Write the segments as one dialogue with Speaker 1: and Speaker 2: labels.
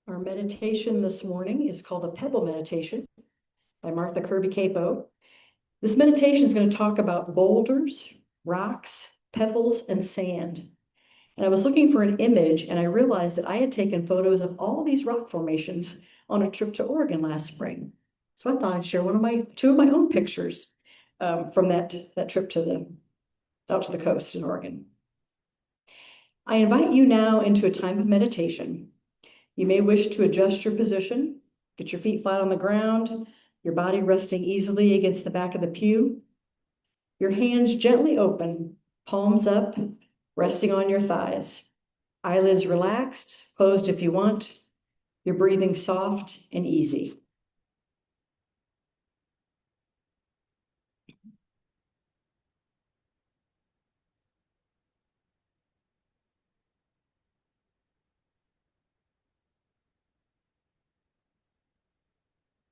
Speaker 1: Our meditation this morning is called a Pebble Meditation by Martha Kirby Capo. This meditation is going to talk about boulders, rocks, pebbles, and sand. And I was looking for an image and I realized that I had taken photos of all these rock formations on a trip to Oregon last spring. So I thought I'd share two of my own pictures from that trip out to the coast in Oregon. I invite you now into a time of meditation. You may wish to adjust your position, get your feet flat on the ground, your body resting easily against the back of the pew. Your hands gently open, palms up, resting on your thighs. Eyelids relaxed, closed if you want. Your breathing soft and easy.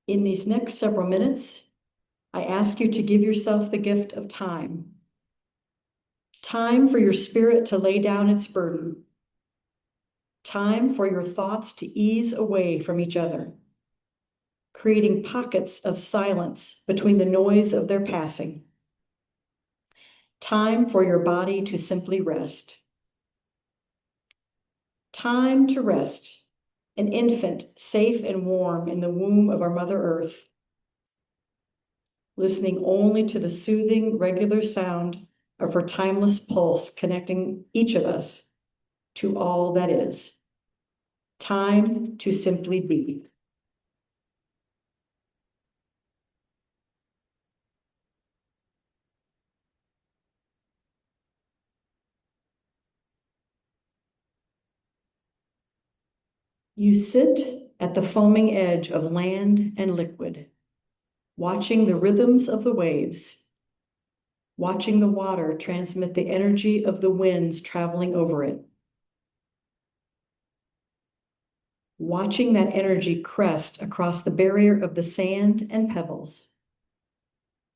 Speaker 1: In these next several minutes, I ask you to give yourself the gift of time. Time for your spirit to lay down its burden. Time for your thoughts to ease away from each other, creating pockets of silence between the noise of their passing. Time for your body to simply rest. Time to rest, an infant safe and warm in the womb of our Mother Earth, listening only to the soothing, regular sound of her timeless pulse connecting each of us to all that is. Time to simply be. You sit at the foaming edge of land and liquid, watching the rhythms of the waves, watching the water transmit the energy of the winds traveling over it, watching that energy crest across the barrier of the sand and pebbles.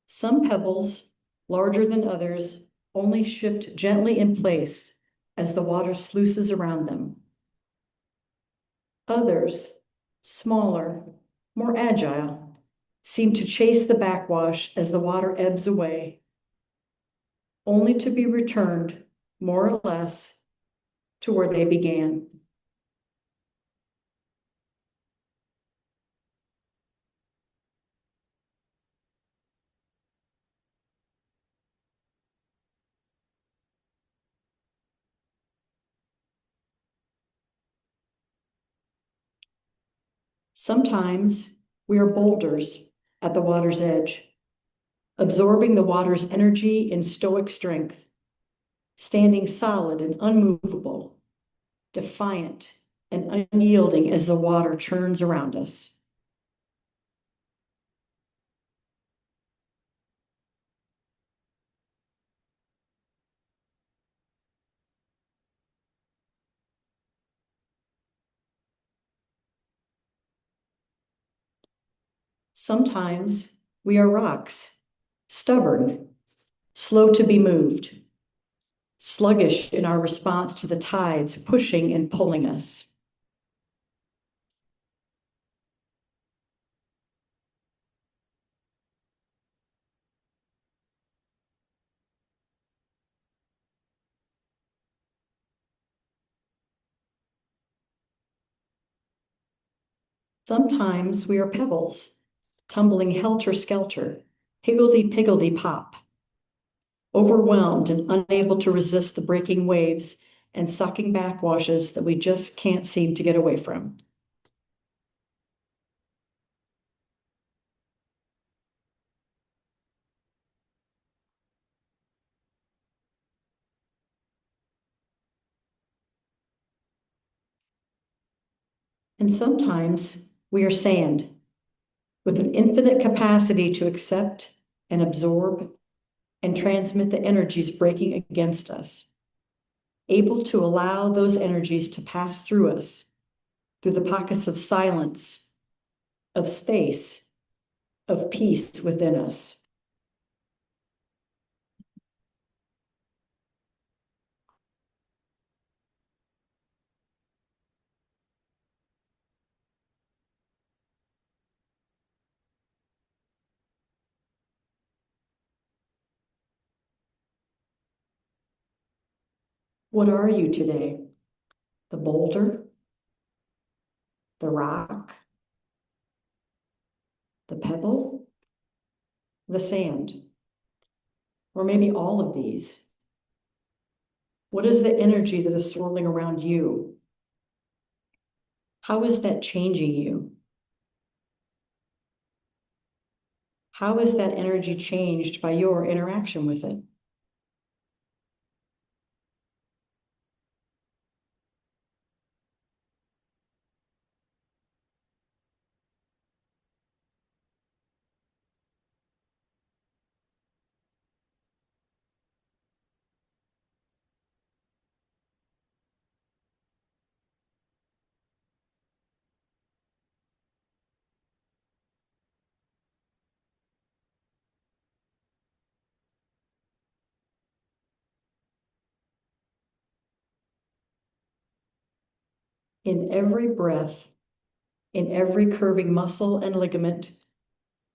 Speaker 1: Some pebbles, larger than others, only shift gently in place as the water sluices around them. Others, smaller, more agile, seem to chase the backwash as the water ebbs away, only to be returned, more or less, to where they began. Sometimes we are boulders at the water's edge, absorbing the water's energy in stoic strength, standing solid and unmovable, defiant and unyielding as the water churns around us. Sometimes we are rocks, stubborn, slow to be moved, sluggish in our response to the tides pushing and pulling us. Sometimes we are pebbles, tumbling helter-skelter, higgledy-piggledy-pop, overwhelmed and unable to resist the breaking waves and sucking backwashes that we just can't seem to get away from. And sometimes we are sand, with an infinite capacity to accept and absorb and transmit the energies breaking against us, able to allow those energies to pass through us, through the pockets of silence, of space, of peace within us. What are you today? The boulder, the rock, the pebble, the sand, or maybe all of these? What is the energy that is swirling around you? How is that changing you? How is that energy changed by your interaction with it? In every breath, in every curving muscle and ligament,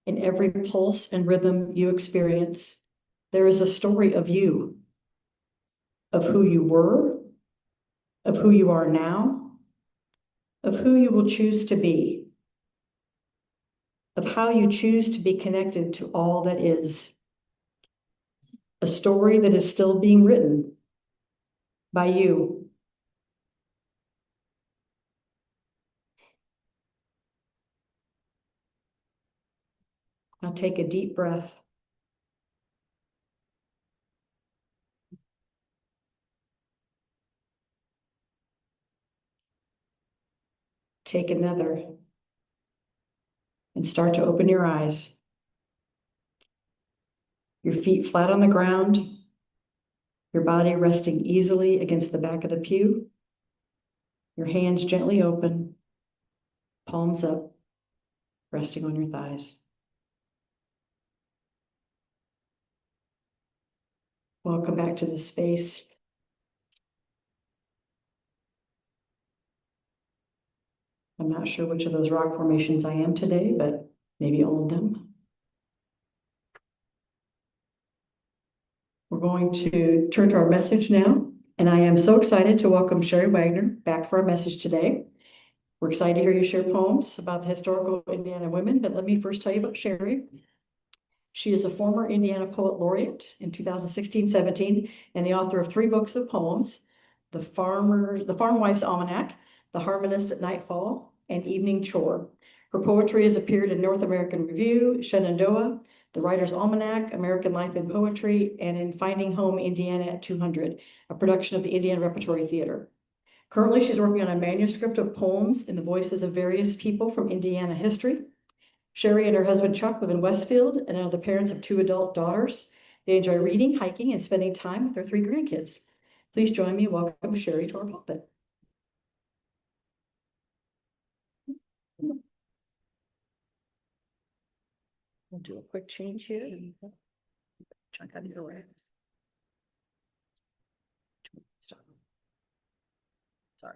Speaker 1: in every pulse and rhythm you experience, there is a story of you, of who you were, of who you are now, of who you will choose to be, of how you choose to be connected to all that is. A story that is still being written by you. Now take a deep breath. Take another and start to open your eyes. Your feet flat on the ground, your body resting easily against the back of the pew, your hands gently open, palms up, resting on your thighs. Welcome back to this space. I'm not sure which of those rock formations I am today, but maybe all of them. We're going to turn to our message now, and I am so excited to welcome Shari Wagner back for our message today. We're excited to hear you share poems about the historical Indiana women, but let me first tell you about Shari. She is a former Indiana Poet Laureate in 2016-17 and the author of 3 books of poems, The Farm Wife's Almanac, The Harmonist at Nightfall, and Evening Chore. Her poetry has appeared in North American Review, Shenandoah, The Writer's Almanac, American Life in Poetry, and in Finding Home, Indiana at 200, a production of the Indiana Repertory Theater. Currently, she's working on a manuscript of poems in the voices of various people from Indiana history. Shari and her husband Chuck live in Westfield and are the parents of 2 adult daughters. They enjoy reading, hiking, and spending time with their 3 grandkids. Please join me in welcoming Shari to our pulpit. We'll do a quick change here. Chuck out of your way. Stop. Sorry.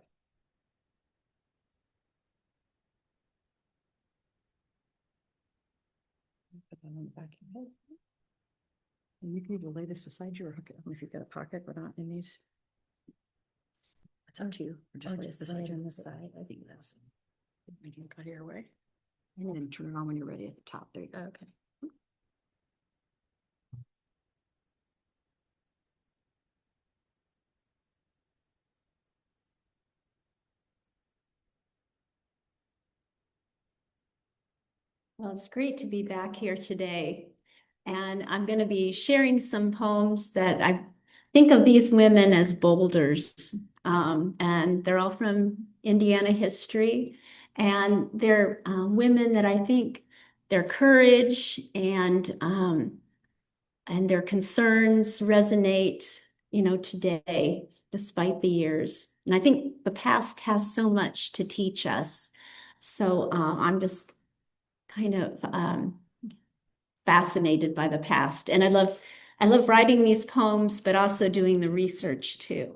Speaker 1: Put that on the back of your head. And you can either lay this beside you or hook it. I don't know if you've got a pocket or not in these. It's up to you. Or just lay it beside you on the side. I think that's. You can cut your way. And then turn it on when you're ready at the top. There you go. Okay.
Speaker 2: Well, it's great to be back here today. And I'm going to be sharing some poems that I think of these women as boulders. And they're all from Indiana history. And they're women that I think their courage and their concerns resonate, today, despite the years. And I think the past has so much to teach us. So I'm just kind of fascinated by the past. And I love writing these poems, but also doing the research too.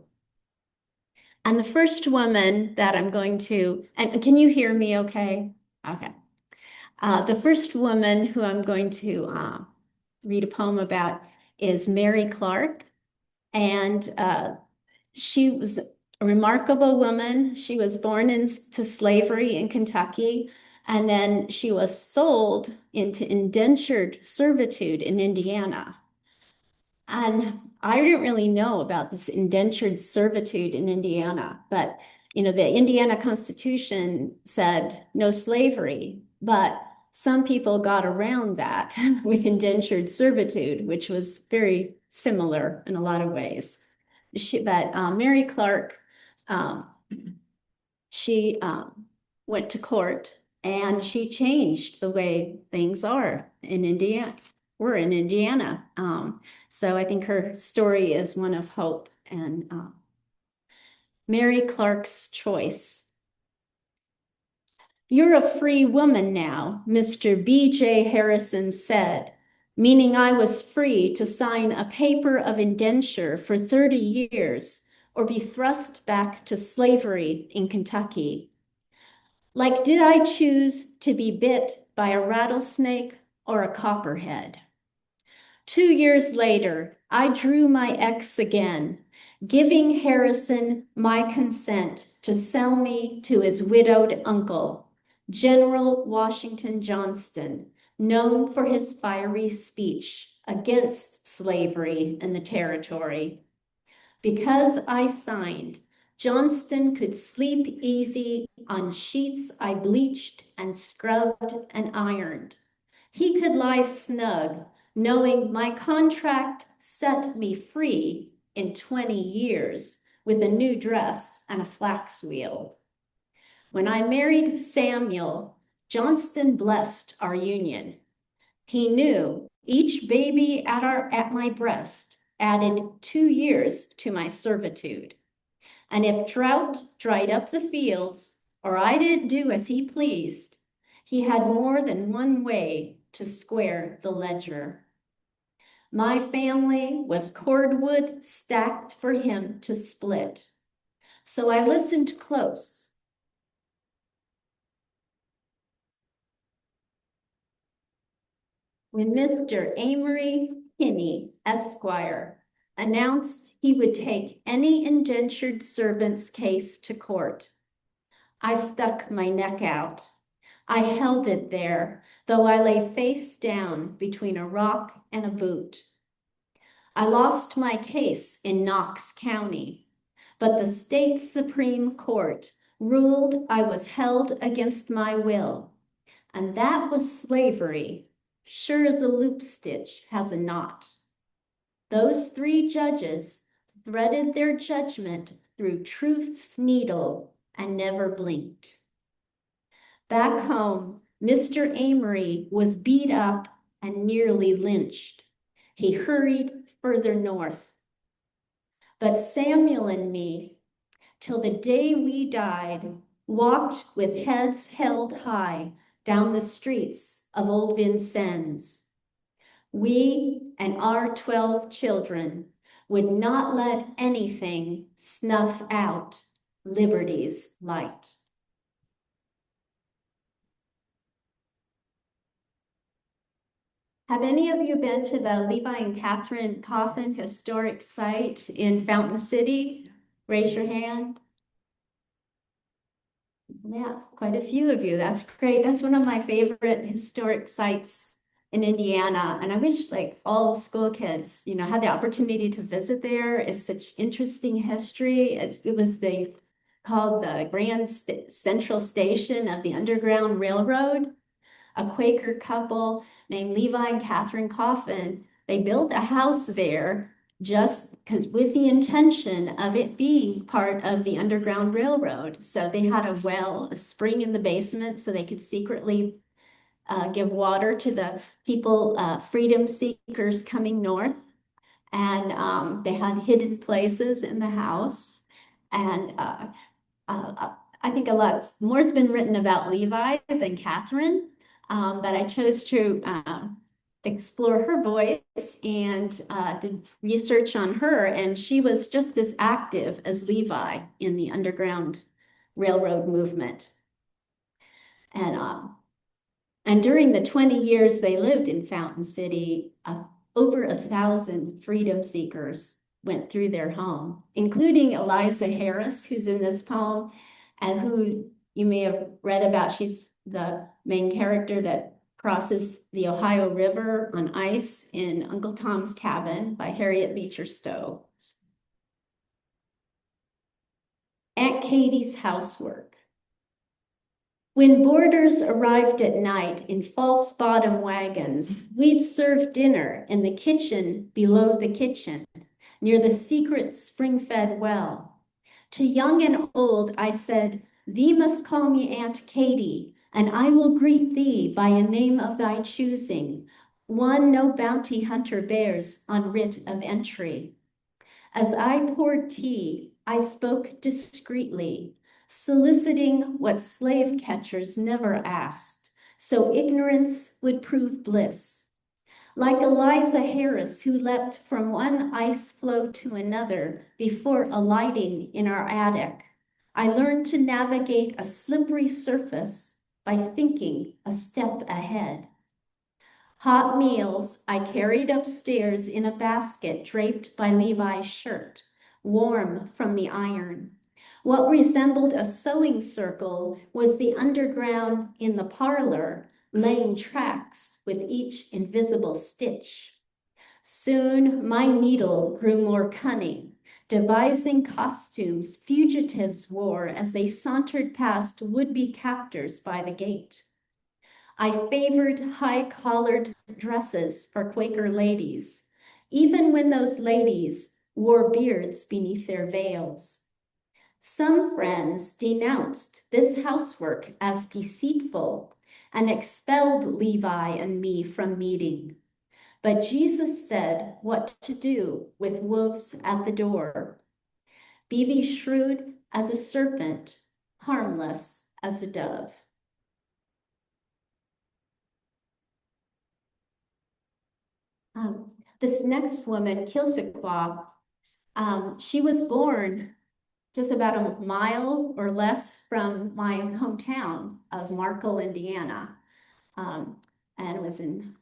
Speaker 2: And the first woman that I'm going to, and can you hear me okay? Okay. The first woman who I'm going to read a poem about is Mary Clark. And She was a remarkable woman. She was born into slavery in Kentucky, and then she was sold into indentured servitude in Indiana. And I didn't really know about this indentured servitude in Indiana, but the Indiana Constitution said no slavery, but some people got around that with indentured servitude, which was very similar in a lot of ways. But Mary Clark, um, she went to court and she changed the way things are in Indiana. We're in Indiana. So I think her story is one of hope and Mary Clark's choice. "You're a free woman now," Mr. B.J. Harrison said, meaning I was free to sign a paper of indenture for 30 years or be thrust back to slavery in Kentucky. Like, did I choose to be bit by a rattlesnake or a copperhead? 2 years later, I drew my X again, giving Harrison my consent to sell me to his widowed uncle, General Washington Johnston, known for his fiery speech against slavery in the territory. Because I signed, Johnston could sleep easy on sheets I bleached and scrubbed and ironed. He could lie snug, knowing my contract set me free in 20 years with a new dress and a flax wheel. When I married Samuel, Johnston blessed our union. He knew each baby at my breast added 2 years to my servitude. And if drought dried up the fields, or I didn't do as he pleased, he had more than one way to square the ledger. My family was cordwood stacked for him to split. So I listened close. When Mr. Amory Kinney, Esquire, announced he would take any indentured servant's case to court, I stuck my neck out. I held it there, though I lay face down between a rock and a boot. I lost my case in Knox County, but the state Supreme Court ruled I was held against my will, and that was slavery, sure as a loop stitch has a knot. Those 3 judges threaded their judgment through truth's needle and never blinked. Back home, Mr. Amory was beat up and nearly lynched. He hurried further north. But Samuel and me, till the day we died, walked with heads held high down the streets of old Vincennes. We and our 12 children would not let anything snuff out liberty's light. Have any of you been to the Levi and Catharine Coffin historic site in Fountain City? Raise your hand. Yeah, quite a few of you. That's great. That's one of my favorite historic sites in Indiana. And I wish like all school kids, had the opportunity to visit there. It's such interesting history. It was called the Central Station of the Underground Railroad. A Quaker couple named Levi and Catharine Coffin, they built a house there just because with the intention of it being part of the Underground Railroad. So they had a well, a spring in the basement so they could secretly give water to the people, freedom seekers coming north. And they had hidden places in the house. And I think a lot more's been written about Levi than Catharine. But I chose to explore her voice and did research on her, and she was just as active as Levi in the Underground Railroad movement. And during the 20 years they lived in Fountain City, over 1,000 freedom seekers went through their home, including Eliza Harris, who's in this poem, and who you may have read about. She's the main character that crosses the Ohio River on ice in Uncle Tom's Cabin by Harriet Beecher Stowe. Aunt Katie's housework. When boarders arrived at night in false bottom wagons, we'd serve dinner in the kitchen below the kitchen, near the secret spring-fed well. To young and old I said, "Thee must call me Aunt Katie, and I will greet thee by a name of thy choosing, one no bounty hunter bears on writ of entry." As I poured tea, I spoke discreetly, soliciting what slave catchers never asked, so ignorance would prove bliss. Like Eliza Harris, who leapt from one ice floe to another before alighting in our attic, I learned to navigate a slippery surface by thinking a step ahead. Hot meals I carried upstairs in a basket draped by Levi's shirt, warm from the iron. What resembled a sewing circle was the underground in the parlor, laying tracks with each invisible stitch. Soon my needle grew more cunning, devising costumes fugitives wore as they sauntered past would-be captors by the gate. I favored high-collared dresses for Quaker ladies, even when those ladies wore beards beneath their veils. Some friends denounced this housework as deceitful and expelled Levi and me from meeting. But Jesus said what to do with wolves at the door. Be thee shrewd as a serpent, harmless as a dove. This next woman, Killhsoohkwa, she was born just about a mile or less from my hometown of Markle, Indiana, and was in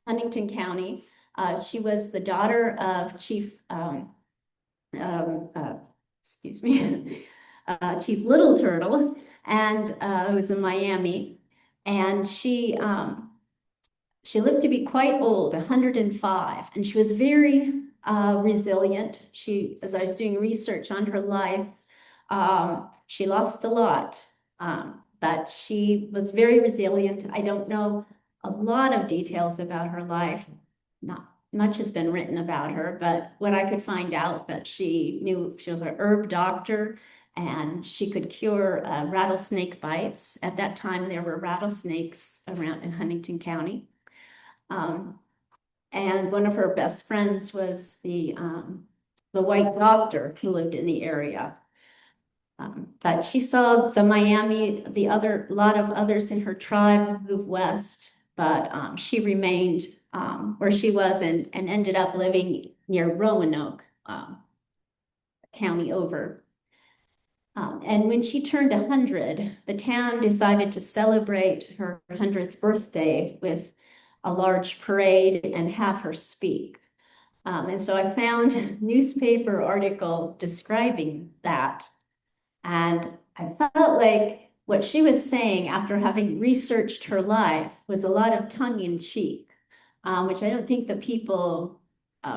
Speaker 2: Huntington County. She was the daughter of Chief, excuse me, Chief Little Turtle, and it was in Miami, and she lived to be quite old, 105, and she was very resilient. As I was doing research on her life, she lost a lot, but she was very resilient. I don't know a lot of details about her life. Not much has been written about her, but what I could find out that she was an herb doctor and she could cure rattlesnake bites. At that time, there were rattlesnakes around in Huntington County. And one of her best friends was the white doctor who lived in the area. But she saw the Miami, a lot of others in her tribe move west, but she remained where she was and ended up living near Roanoke, county over. And when she turned 100, the town decided to celebrate her 100th birthday with a large parade and have her speak. And so I found a newspaper article describing that. And I felt like what she was saying after having researched her life was a lot of tongue in cheek, which I don't think the people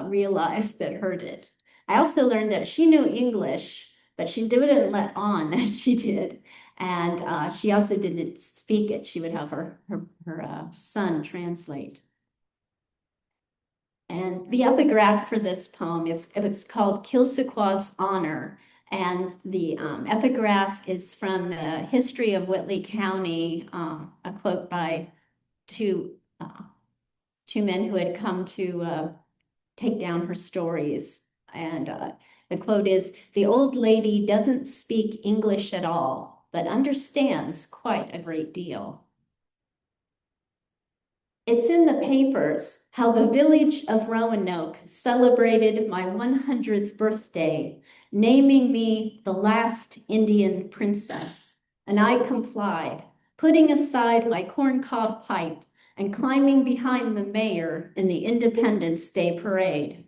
Speaker 2: realized that heard it. I also learned that she knew English, but she didn't let on that she did. And she also didn't speak it. She would have her son translate. And the epigraph for this poem it's called Killhsoohkwa's Honor. And the epigraph is from the History of Whitley County, a quote by two men who had come to take down her stories. And the quote is, "The old lady doesn't speak English at all, but understands quite a great deal." It's in the papers how the village of Roanoke celebrated my 100th birthday, naming me the last Indian princess. And I complied, putting aside my corncob pipe and climbing behind the mayor in the Independence Day parade.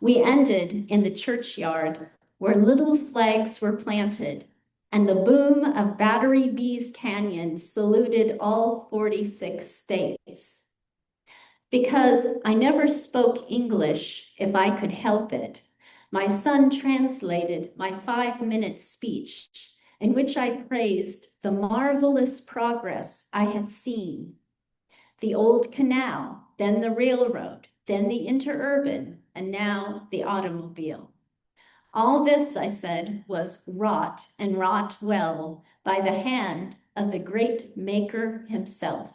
Speaker 2: We ended in the churchyard where little flags were planted, and the boom of Battery Bees Canyon saluted all 46 states. Because I never spoke English if I could help it, my son translated my 5-minute speech in which I praised the marvelous progress I had seen. The old canal, then the railroad, then the interurban, and now the automobile. All this, I said, was wrought and wrought well by the hand of the great maker himself.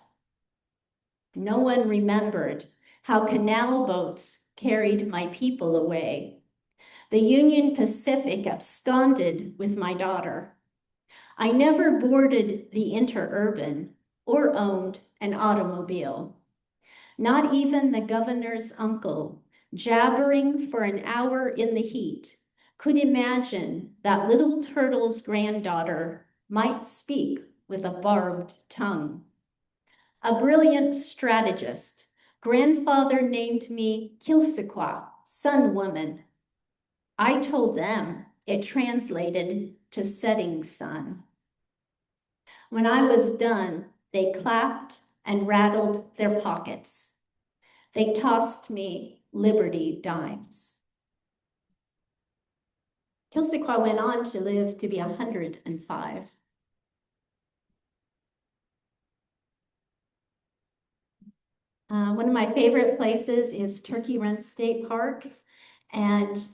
Speaker 2: No one remembered how canal boats carried my people away. The Union Pacific absconded with my daughter. I never boarded the interurban or owned an automobile. Not even the governor's uncle, jabbering for an hour in the heat, could imagine that little turtle's granddaughter might speak with a barbed tongue. A brilliant strategist, grandfather named me Killhsoohkwa, sun woman. I told them it translated to setting sun. When I was done, they clapped and rattled their pockets. They tossed me Liberty dimes. Killhsoohkwa went on to live to be 105. One of my favorite places is Turkey Run State Park, and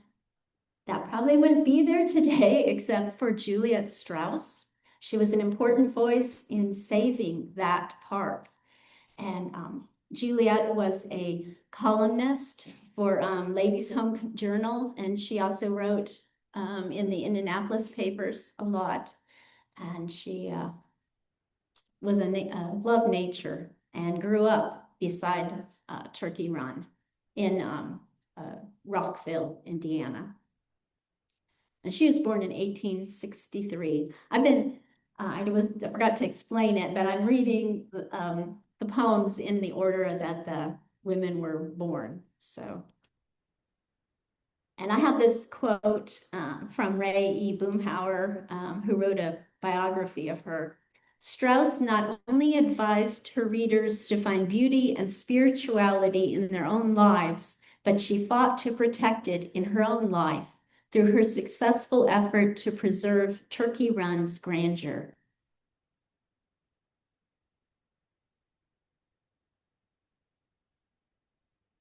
Speaker 2: that probably wouldn't be there today except for Juliet Strauss. She was an important voice in saving that park. And Juliet was a columnist for Ladies' Home Journal, and she also wrote in the Indianapolis papers a lot. And she was loved nature and grew up beside Turkey Run in Rockville, Indiana. And she was born in 1863. I forgot to explain it, but I'm reading the poems in the order that the women were born. So, and I have this quote from Ray E. Boomhauer, who wrote a biography of her. Strauss not only advised her readers to find beauty and spirituality in their own lives, but she fought to protect it in her own life through her successful effort to preserve Turkey Run's grandeur.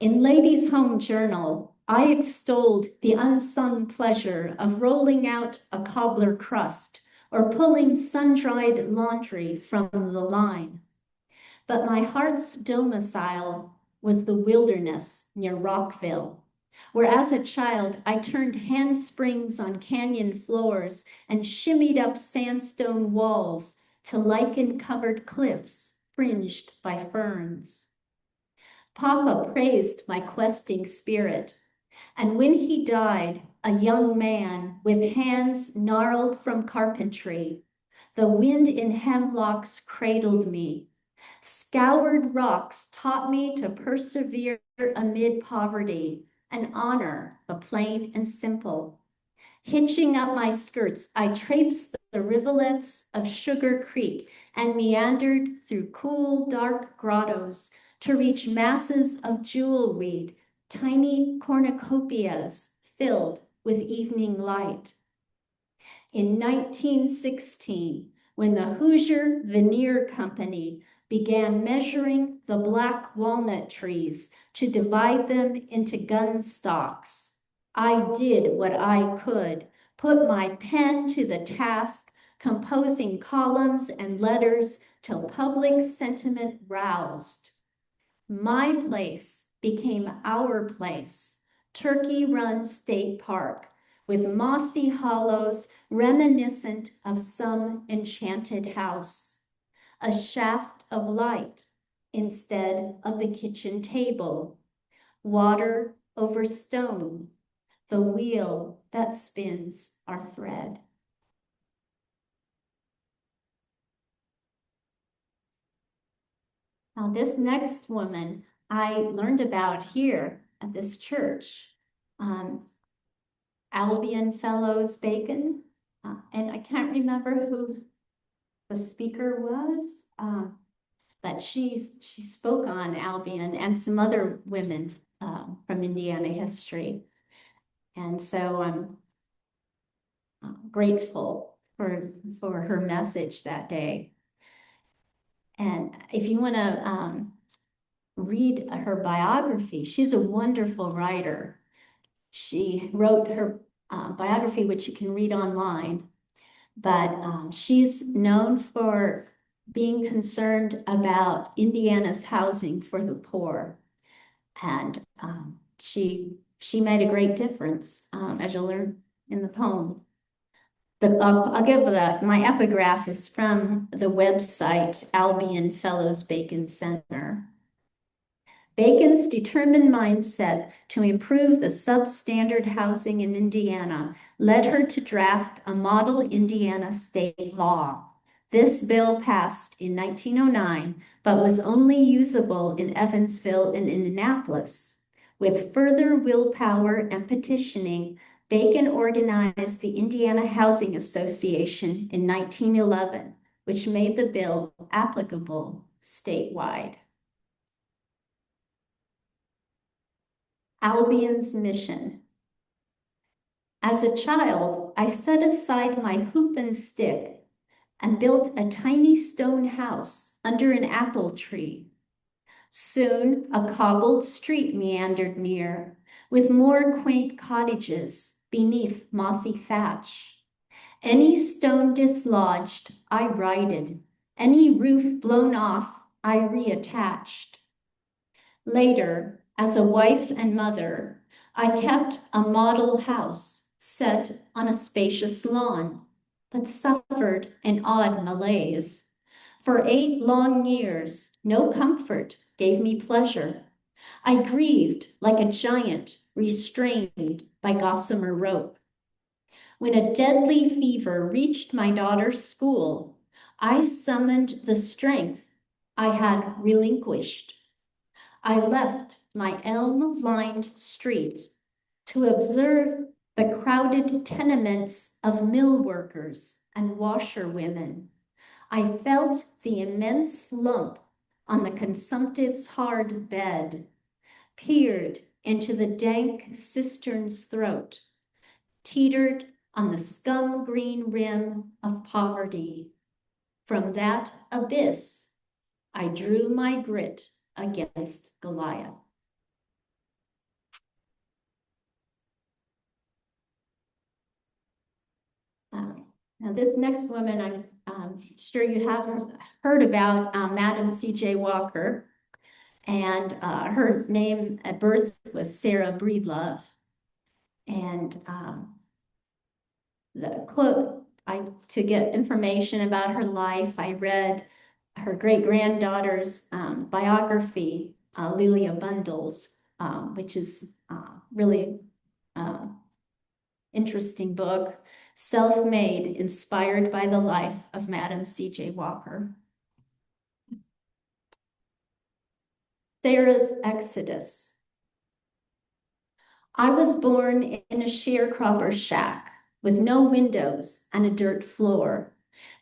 Speaker 2: In Ladies' Home Journal, I extolled the unsung pleasure of rolling out a cobbler crust or pulling sun-dried laundry from the line. But my heart's domicile was the wilderness near Rockville, where as a child I turned handsprings on canyon floors and shimmied up sandstone walls to lichen-covered cliffs fringed by ferns. Papa praised my questing spirit, and when he died, a young man with hands gnarled from carpentry, the wind in hemlocks cradled me. Scoured rocks taught me to persevere amid poverty and honor the plain and simple. Hitching up my skirts, I traipsed the rivulets of Sugar Creek and meandered through cool, dark grottos to reach masses of jewelweed, tiny cornucopias filled with evening light. In 1916, when the Hoosier Veneer Company began measuring the black walnut trees to divide them into gun stocks, I did what I could, put my pen to the task, composing columns and letters till public sentiment roused. My place became our place, Turkey Run State Park, with mossy hollows reminiscent of some enchanted house, a shaft of light instead of the kitchen table, water over stone, the wheel that spins our thread. Now, this next woman I learned about here at this church. Albion Fellows Bacon, and I can't remember who the speaker was, but she spoke on Albion and some other women from Indiana history. And so I'm grateful for her message that day. And if you want to read her biography, she's a wonderful writer. She wrote her biography, which you can read online, but she's known for being concerned about Indiana's housing for the poor. And she made a great difference, as you'll learn in the poem. But I'll give my epigraph is from the website Albion Fellows Bacon Center. Bacon's determined mindset to improve the substandard housing in Indiana led her to draft a model Indiana state law. This bill passed in 1909, but was only usable in Evansville and Indianapolis. With further willpower and petitioning, Bacon organized the Indiana Housing Association in 1911, which made the bill applicable statewide. Albion's mission. As a child, I set aside my hoop and stick and built a tiny stone house under an apple tree. Soon a cobbled street meandered near, with more quaint cottages beneath mossy thatch. Any stone dislodged, I righted. Any roof blown off, I reattached. Later, as a wife and mother, I kept a model house set on a spacious lawn, but suffered an odd malaise. For 8 long years, no comfort gave me pleasure. I grieved like a giant restrained by gossamer rope. When a deadly fever reached my daughter's school, I summoned the strength I had relinquished. I left my elm-lined street to observe the crowded tenements of mill workers and washerwomen. I felt the immense lump on the consumptive's hard bed, peered into the dank cistern's throat, teetered on the scum-green rim of poverty. From that abyss, I drew my grit against Goliath. Now this next woman, I'm sure you have heard about, Madam C.J. Walker, and her name at birth was Sarah Breedlove. And the quote, to get information about her life, I read her great-granddaughter's biography, Lelia Bundles, which is really interesting book, Self-Made, Inspired by the Life of Madam C.J. Walker. Sarah's Exodus. I was born in a sharecropper shack with no windows and a dirt floor.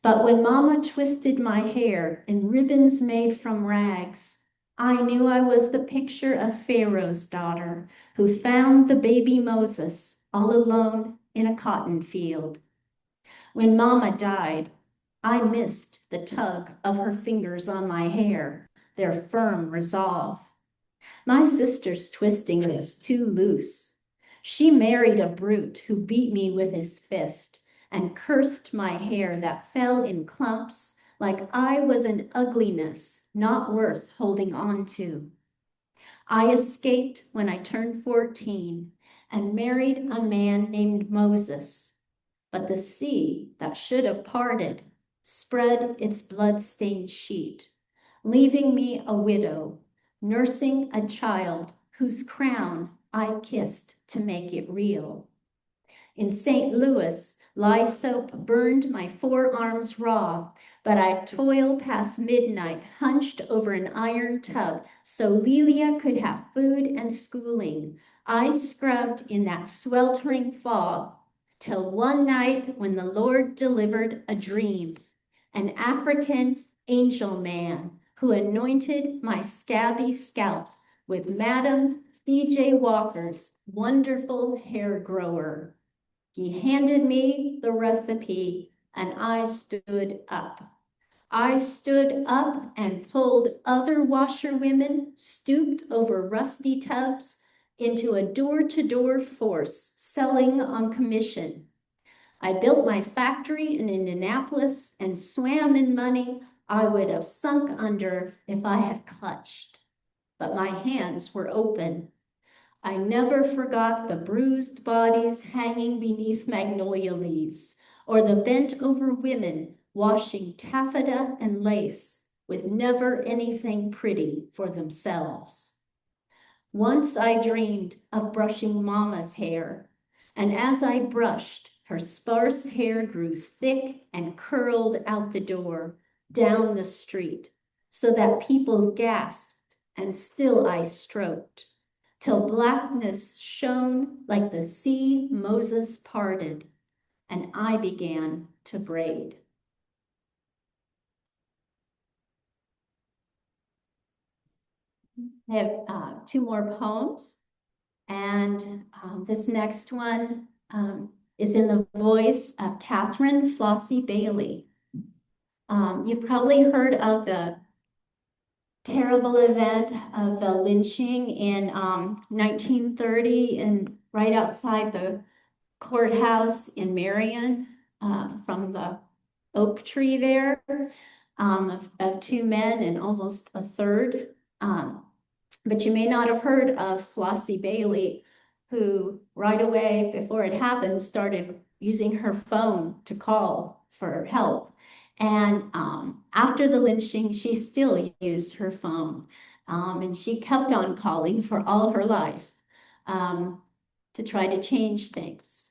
Speaker 2: But when Mama twisted my hair in ribbons made from rags, I knew I was the picture of Pharaoh's daughter who found the baby Moses all alone in a cotton field. When Mama died, I missed the tug of her fingers on my hair, their firm resolve. My sister's twisting this too loose. She married a brute who beat me with his fist and cursed my hair that fell in clumps like I was an ugliness not worth holding on to. I escaped when I turned 14 and married a man named Moses, but the sea that should have parted spread its blood-stained sheet, leaving me a widow, nursing a child whose crown I kissed to make it real. In St. Louis, lye soap burned my forearms raw, but I'd toil past midnight, hunched over an iron tub, so Lelia could have food and schooling, I scrubbed in that sweltering fog till one night when the Lord delivered a dream, an African angel man who anointed my scabby scalp with Madam C.J. Walker's wonderful hair grower. He handed me the recipe and I stood up. I stood up and pulled other washerwomen stooped over rusty tubs into a door-to-door force selling on commission. I built my factory in Indianapolis and swam in money I would have sunk under if I had clutched. But my hands were open. I never forgot the bruised bodies hanging beneath magnolia leaves, or the bent-over women washing taffeta and lace with never anything pretty for themselves. Once I dreamed of brushing Mama's hair, and as I brushed, her sparse hair grew thick and curled out the door, down the street, so that people gasped, and still I stroked, till blackness shone like the sea Moses parted, and I began to braid. I have two more poems, and this next one is in the voice of Catharine Flossie Bailey. You've probably heard of the terrible event of the lynching in 1930 and right outside the courthouse in Marion from the oak tree there of two men and almost a third. But you may not have heard of Flossie Bailey, who right away before it happened started using her phone to call for help. And after the lynching, she still used her phone. And she kept on calling for all her life to try to change things.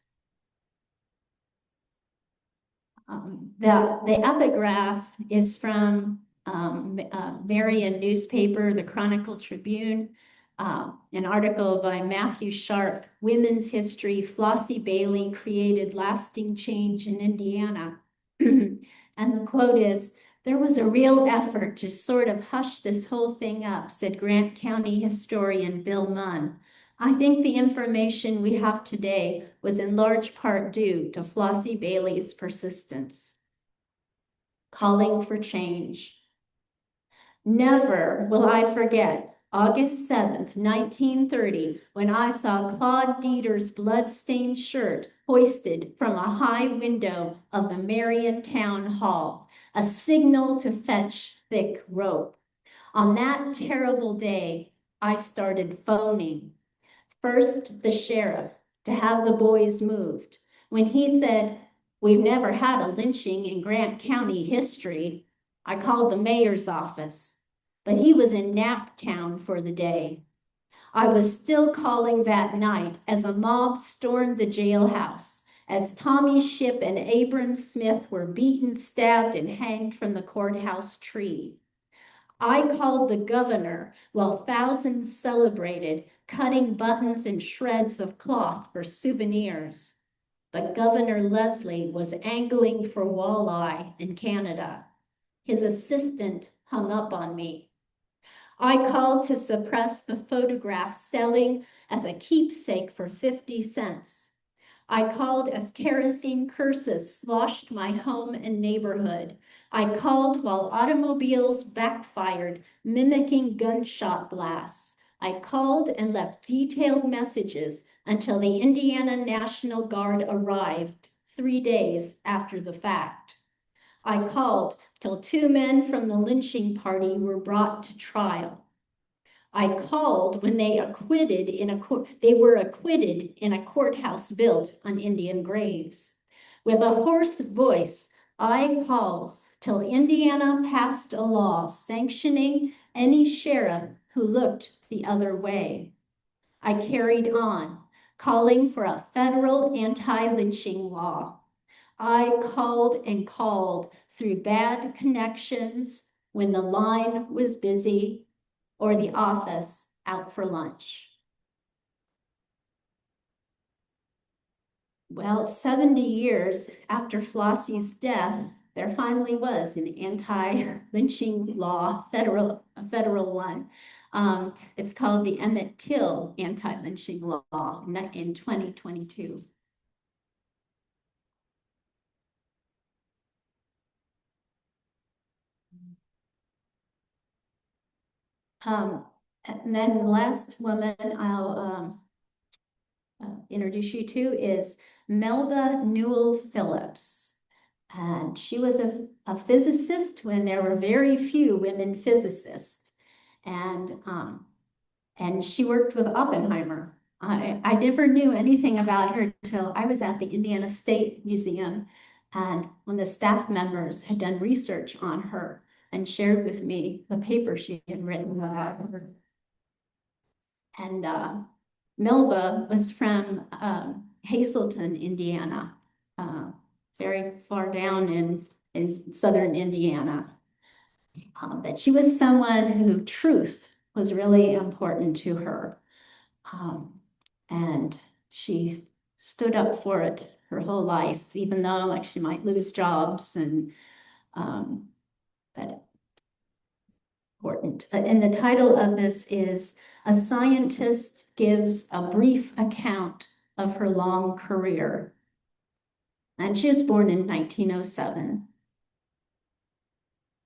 Speaker 2: The epigraph is from Marion newspaper, the Chronicle Tribune, an article by Matthew Sharp, Women's History, Flossie Bailey Created Lasting Change in Indiana. And the quote is, "There was a real effort to sort of hush this whole thing up," said Grant County historian Bill Munn. "I think the information we have today was in large part due to Flossie Bailey's persistence." Calling for change. Never will I forget August 7th, 1930, when I saw Claude Dieter's blood-stained shirt hoisted from a high window of the Marion Town Hall, a signal to fetch thick rope. On that terrible day, I started phoning. First, the sheriff, to have the boys moved. When he said, "We've never had a lynching in Grant County history," I called the mayor's office, but he was in Naptown for the day. I was still calling that night as a mob stormed the jailhouse, as Tommy Shipp and Abram Smith were beaten, stabbed, and hanged from the courthouse tree. I called the governor while thousands celebrated, cutting buttons and shreds of cloth for souvenirs. But Governor Leslie was angling for walleye in Canada. His assistant hung up on me. I called to suppress the photograph selling as a keepsake for 50 cents. I called as kerosene curses sloshed my home and neighborhood. I called while automobiles backfired, mimicking gunshot blasts. I called and left detailed messages until the Indiana National Guard arrived 3 days after the fact. I called till 2 men from the lynching party were brought to trial. I called when they were acquitted in a courthouse built on Indian graves. With a hoarse voice, I called till Indiana passed a law sanctioning any sheriff who looked the other way. I carried on, calling for a federal anti-lynching law. I called and called through bad connections when the line was busy or the office out for lunch. Well, 70 years after Flossie's death, there finally was an anti-lynching law, a federal one. It's called the Emmett Till Anti-Lynching Law in 2022. And then the last woman I'll introduce you to is Melba Newell Phillips. And she was a physicist when there were very few women physicists. And she worked with Oppenheimer. I never knew anything about her until I was at the Indiana State Museum. And when the staff members had done research on her and shared with me the paper she had written about her. And Melba was from Hazleton, Indiana, very far down in southern Indiana. But she was someone who truth was really important to her. And she stood up for it her whole life, even though like she might lose jobs but important. And the title of this is A Scientist Gives a Brief Account of Her Long Career. And she was born in 1907.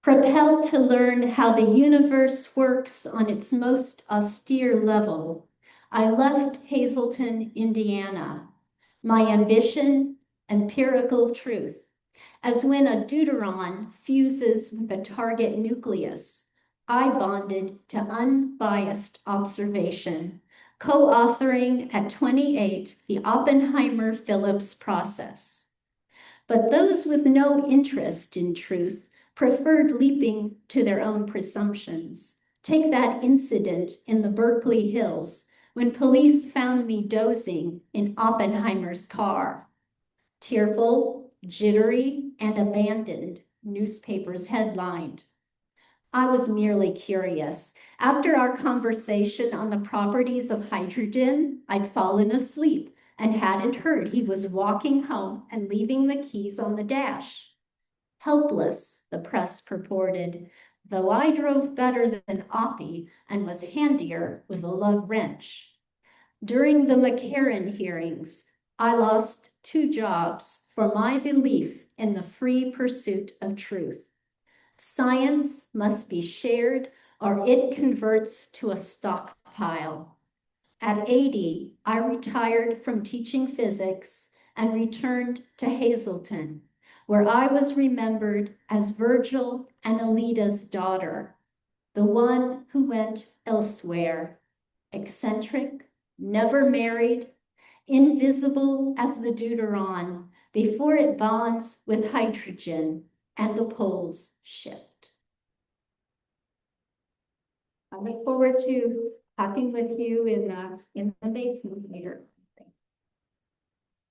Speaker 2: Propelled to learn how the universe works on its most austere level, I left Hazleton, Indiana. My ambition, empirical truth, as when a deuteron fuses with a target nucleus, I bonded to unbiased observation, co-authoring at 28 the Oppenheimer-Phillips process. But those with no interest in truth preferred leaping to their own presumptions. Take that incident in the Berkeley Hills when police found me dozing in Oppenheimer's car. Tearful, jittery, and abandoned, newspapers headlined. I was merely curious. After our conversation on the properties of hydrogen, I'd fallen asleep and hadn't heard he was walking home and leaving the keys on the dash. Helpless, the press purported, though I drove better than Oppie and was handier with a lug wrench. During the McCarran hearings, I lost 2 jobs for my belief in the free pursuit of truth. Science must be shared or it converts to a stockpile. At 80, I retired from teaching physics and returned to Hazleton, where I was remembered as Virgil and Alida's daughter, the one who went elsewhere, eccentric, never married, invisible as the deuteron before it bonds with hydrogen and the poles shift. I look forward to talking with you in the basement later.